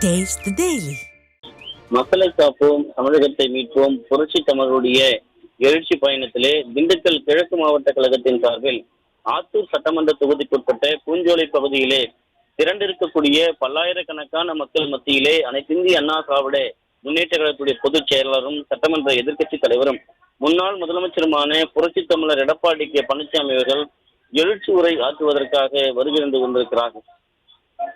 Taste the Daily. மக்களை காப்போம் தமிழகத்தை மீட்போம் புரட்சி தமிழருடைய எழுச்சி பயணத்திலே திண்டுக்கல் கிழக்கு மாவட்ட கழகத்தின் சார்பில் ஆத்தூர் சட்டமன்ற தொகுதிக்குட்பட்ட பூஞ்சோலை பகுதியிலே திரண்டிருக்கக்கூடிய பல்லாயிரக்கணக்கான மக்கள் மத்தியிலே அனைத்திந்திய அண்ணா திராவிட முன்னேற்ற கழகத்துடைய பொதுச் செயலாளரும் சட்டமன்ற எதிர்க்கட்சி தலைவரும் முன்னாள் முதலமைச்சருமான புரட்சி தமிழர் எடப்பாடி கே பழனிசாமி அவர்கள் எழுச்சி உரை ஆற்றுவதற்காக வருகிறது கொண்டிருக்கிறார்கள்.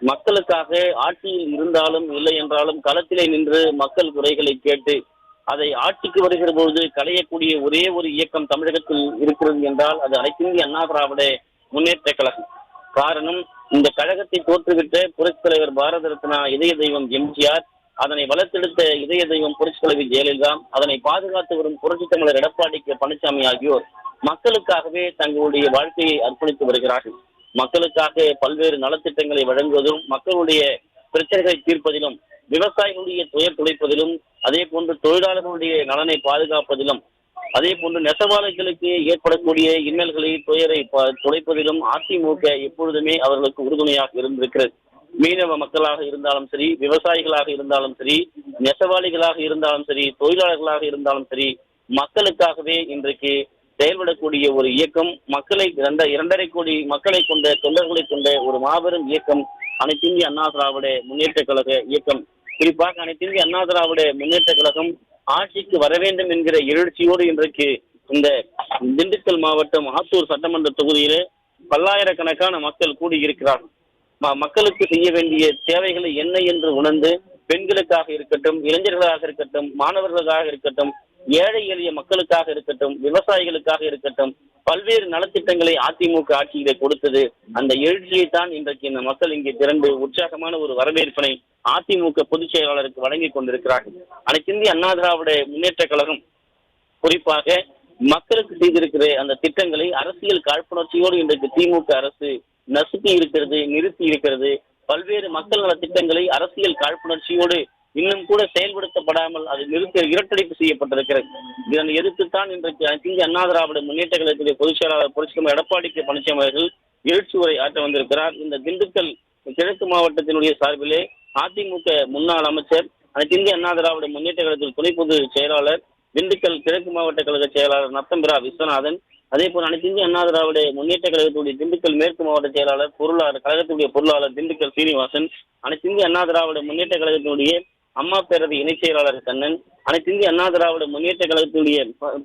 மக்களுக்காக ஆட்சியில் இருந்தாலும் இல்லை என்றாலும் களத்திலே நின்று மக்கள் குறைகளை கேட்டு அதை ஆட்சிக்கு வருகிற போது களையக்கூடிய ஒரே ஒரு இயக்கம் தமிழகத்தில் இருக்கிறது என்றால் அது அனைத்திந்திய அண்ணா திராவிட முன்னேற்ற கழகம். காரணம், இந்த கழகத்தை தோற்றுவிட்ட புரட்சி தலைவர் பாரத ரத்னா இதய தெய்வம் எம்ஜிஆர், அதனை வளர்த்தெடுத்த இதய தெய்வம் புரட்சி தலைவி ஜெயலலிதா, அதனை பாதுகாத்து வரும் புரட்சி தமிழர் எடப்பாடி கே பழனிசாமி ஆகியோர் மக்களுக்காகவே தங்களுடைய வாழ்க்கையை அர்ப்பணித்து வருகிறார்கள். மக்களுக்காக பல்வேறு நலத்திட்டங்களை வழங்குவதும் மக்களுடைய பிரச்சனைகளை தீர்ப்பதிலும் விவசாயிகளுடைய துயர் துளைப்பதிலும் அதே போன்று தொழிலாளர்களுடைய நலனை பாதுகாப்பதிலும் அதே போன்று நெசவாளர்களுக்கு ஏற்படக்கூடிய இன்னல்களை துயரை துளைப்பதிலும் அதிமுக எப்பொழுதுமே அவர்களுக்கு உறுதுணையாக இருந்திருக்கிறது. மீனவ மக்களாக இருந்தாலும் சரி, விவசாயிகளாக இருந்தாலும் சரி, நெசவாளிகளாக இருந்தாலும் சரி, தொழிலாளர்களாக இருந்தாலும் சரி, மக்களுக்காகவே இன்றைக்கு செயல்படக்கூடிய ஒரு இயக்கம், மக்களை 2.5 கோடி மக்களை கொண்ட தொண்டர்களை கொண்ட ஒரு மாபெரும் இயக்கம் அனைத்திந்திய அண்ணா திராவிட முன்னேற்ற கழக இயக்கம். குறிப்பாக அனைத்திந்திய அண்ணா திராவிட முன்னேற்ற கழகம் ஆட்சிக்கு வர வேண்டும் என்கிற எழுச்சியோடு இன்றைக்கு இந்த திண்டுக்கல் மாவட்டம் ஆத்தூர் சட்டமன்ற தொகுதியிலே பல்லாயிரக்கணக்கான மக்கள் கூடியிருக்கிறார்கள். மக்களுக்கு செய்ய வேண்டிய தேவைகளை என்ன என்று உணர்ந்து பெண்களுக்காக இருக்கட்டும், இளைஞர்களாக இருக்கட்டும், மாணவர்களுக்காக இருக்கட்டும், ஏழை எளிய மக்களுக்காக இருக்கட்டும், விவசாயிகளுக்காக இருக்கட்டும், பல்வேறு நலத்திட்டங்களை அதிமுக ஆட்சியிலே கொடுத்தது. அந்த எழுச்சியை தான் இன்றைக்கு இந்த மக்கள் இங்கே திரண்டு உற்சாகமான ஒரு வரவேற்பினை அதிமுக பொதுச் செயலாளருக்கு வழங்கி கொண்டிருக்கிறார்கள். அனைத்திந்திய அண்ணா திராவிட முன்னேற்ற கழகம் குறிப்பாக மக்களுக்கு செய்திருக்கிற அந்த திட்டங்களை அரசியல் காழ்ப்புணர்ச்சியோடு இன்றைக்கு திமுக அரசு நசுக்கி இருக்கிறது, நிறுத்தி இருக்கிறது. பல்வேறு மக்கள் நல திட்டங்களை அரசியல் காழ்ப்புணர்ச்சியோடு இன்னும் கூட செயல்படுத்தப்படாமல் அது இரட்டடிப்பு செய்யப்பட்டிருக்கிறது. இதனை எதிர்த்துத்தான் இன்றைக்கு இந்திய அண்ணா திராவிட முன்னேற்ற கழகத்துடைய பொதுச் செயலாளர் புரட்சி தலைவர் எடப்பாடி கே பழனிசாமி அவர்கள் எழுச்சி உரை ஆற்ற வந்திருக்கிறார். இந்த திண்டுக்கல் கிழக்கு மாவட்டத்தினுடைய சார்பிலே அதிமுக முன்னாள் அமைச்சர், அனைத்திந்திய அண்ணா திராவிட முன்னேற்ற கழகத்தில் துணை பொதுச் செயலாளர், திண்டுக்கல் கிழக்கு மாவட்ட கழக செயலாளர் நத்தம்பிரா விஸ்வநாதன், அதே போல் அனைத்திந்திய அண்ணா திராவிட முன்னேற்ற கழகத்துடைய திண்டுக்கல் மேற்கு மாவட்ட செயலாளர் பொருளாளர் கழகத்துடைய பொருளாளர் திண்டுக்கல் சீனிவாசன், அனைத்திந்திய அண்ணா திராவிட முன்னேற்ற கழகத்தினுடைய அம்மா பேரவை இணைச் செயலாளர் கண்ணன், அனைத்திந்திய அண்ணா திராவிட முன்னேற்ற கழகத்தினுடைய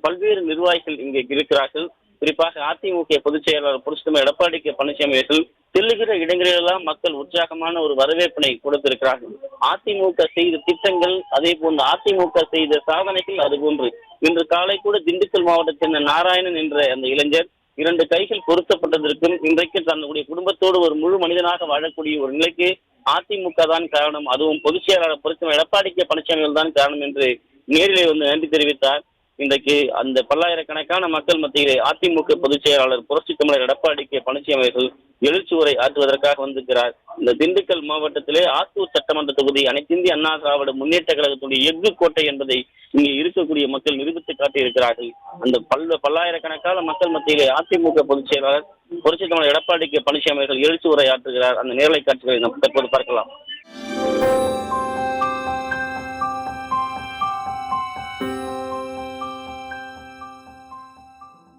பல்வேறு நிர்வாகிகள் இங்கே இருக்கிறார்கள். குறிப்பாக அதிமுக பொதுச் செயலாளர் புரட்சி தலைவர் எடப்பாடி கே பழனிசாமி அவர்கள் செல்லுகிற இடங்களிலெல்லாம் மக்கள் உற்சாகமான ஒரு வரவேற்பினை கொடுத்திருக்கிறார்கள். அதிமுக செய்த திட்டங்கள், அதே போன்று அதிமுக செய்த சாதனைகள் அதுபோன்று இன்று காலை கூட திண்டுக்கல் மாவட்டத்தின் நாராயணன் என்ற அந்த இளைஞர் 2 கைகள் பொருத்தப்பட்டதற்கும் இன்றைக்கு தன்னுடைய குடும்பத்தோடு ஒரு முழு மனிதனாக வாழக்கூடிய ஒரு நிலைக்கு அதிமுக தான் காரணம், அதுவும் பொதுச் செயலாளர் புரட்சி தலைவர் எடப்பாடி கே பழனிசாமி தான் காரணம் என்று நேரிலே வந்து நன்றி தெரிவித்தார். இன்றைக்கு அந்த பல்லாயிரக்கணக்கான மக்கள் மத்தியிலே அதிமுக பொதுச் செயலாளர் புரட்சி தமிழர் எடப்பாடி கே பழனிசாமி அவர்கள் எழுச்சி உரை ஆற்றுவதற்காக வந்திருக்கிறார். இந்த திண்டுக்கல் மாவட்டத்திலே ஆத்தூர் சட்டமன்ற தொகுதி அனைத்திந்திய அண்ணா திராவிட முன்னேற்ற கழகத்துடைய எஃகு கோட்டை என்பதை இங்கே இருக்கக்கூடிய மக்கள் நிரூபித்து காட்டியிருக்கிறார்கள். அந்த பல்லாயிரக்கணக்கான மக்கள் மத்தியிலே அதிமுக பொதுச் செயலாளர் புரட்சி தமிழர் எடப்பாடி கே பழனிசாமி அவர்கள் எழுச்சி உரை ஆற்றுகிறார். அந்த நேரலை காட்சிகளை நாம் தற்போது பார்க்கலாம்.